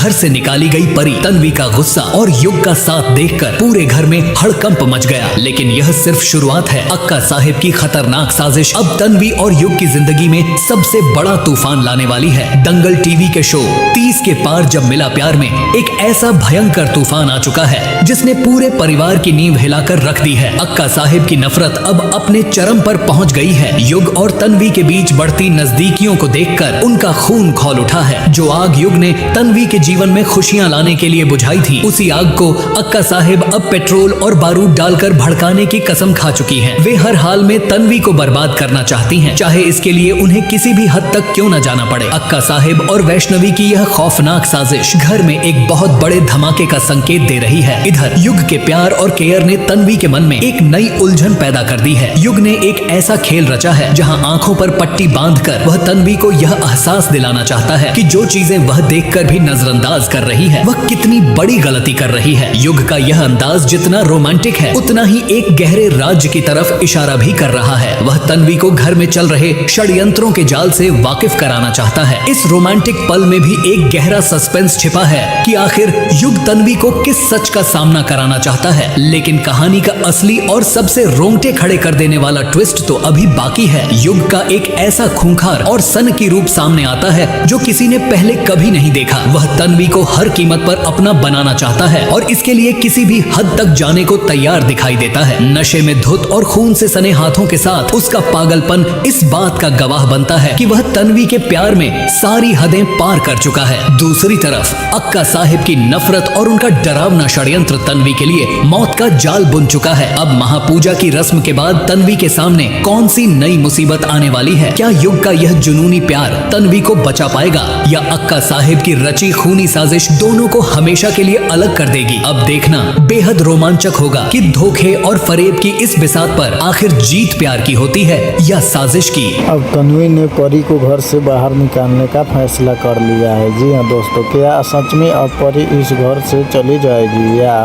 घर से निकाली गई परी तन्वी का गुस्सा और युग का साथ देखकर पूरे घर में हड़कंप मच गया। लेकिन यह सिर्फ शुरुआत है। अक्का साहिब की खतरनाक साजिश अब तन्वी और युग की जिंदगी में सबसे बड़ा तूफान लाने वाली है। दंगल टीवी के शो 30 के पार जब मिला प्यार में एक ऐसा भयंकर तूफान आ चुका है जिसने पूरे परिवार की नींव हिलाकर रख दी है। अक्का साहिब की नफरत अब अपने चरम पर पहुंच गई है। युग और तन्वी के बीच बढ़ती नजदीकियों को देखकर उनका खून खौल उठा है। जो आग युग ने तन्वी के जीवन में खुशियां लाने के लिए बुझाई थी, उसी आग को अक्का साहिब अब पेट्रोल और बारूद डालकर भड़काने की कसम खा चुकी हैं। वे हर हाल में तन्वी को बर्बाद करना चाहती हैं, चाहे इसके लिए उन्हें किसी भी हद तक क्यों न जाना पड़े। अक्का साहिब और वैष्णवी की यह खौफनाक साजिश घर में एक बहुत बड़े धमाके का संकेत दे रही है। इधर युग के प्यार और केयर ने तन्वी के मन में एक नई उलझन पैदा कर दी है। युग ने एक ऐसा खेल रचा है जहां आंखों पर पट्टी बांधकर वह तन्वी को यह एहसास दिलाना चाहता है कि जो चीजें वह देखकर भी नजरअंदाज कर रही है, वह कितनी बड़ी गलती कर रही है। युग का यह अंदाज जितना रोमांटिक है, उतना ही एक गहरे राज की तरफ इशारा भी कर रहा है। वह तन्वी को घर में चल रहे षड्यंत्रों के जाल से वाकिफ कराना चाहता है। इस रोमांटिक पल में भी एक गहरा सस्पेंस छिपा है कि आखिर युग तन्वी को किस सच का सामना कराना चाहता है। लेकिन कहानी का असली और सबसे रोंगटे खड़े कर देने वाला ट्विस्ट तो अभी बाकी है। युग का एक ऐसा खूंखार और सन की रूप सामने आता है जो किसी ने पहले कभी नहीं देखा। वह तन्वी को हर कीमत पर अपना बनाना चाहता है और इसके लिए किसी भी हद तक जाने को तैयार दिखाई देता है। नशे में धुत और खून से सने हाथों के साथ उसका पागलपन इस बात का गवाह बनता है कि वह तन्वी के प्यार में सारी हदें पार कर चुका है। दूसरी तरफ अक्का साहिब की नफरत और उनका डरावना षड्यंत्र तन्वी के लिए मौत का जाल बुन चुका है। अब महापूजा की रस्म के बाद तन्वी के सामने कौन सी नई मुसीबत आने वाली है? क्या युग का यह जुनूनी प्यार तन्वी को बचा पाएगा या अक्का साहिब की रची खूनी साजिश दोनों को हमेशा के लिए अलग कर देगी? अब देखना बेहद रोमांचक होगा कि धोखे और फरेब की इस बिसात पर आखिर जीत प्यार की होती है या साजिश की। अब तन्वी ने परी को घर से बाहर निकालने का फैसला कर लिया है। जी हाँ दोस्तों, क्या सच में अब परी इस घर से चली जाएगी या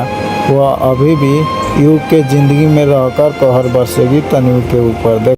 वह अभी भी युग के जिंदगी में रहकर कहर बरसेगी तन्वी के ऊपर?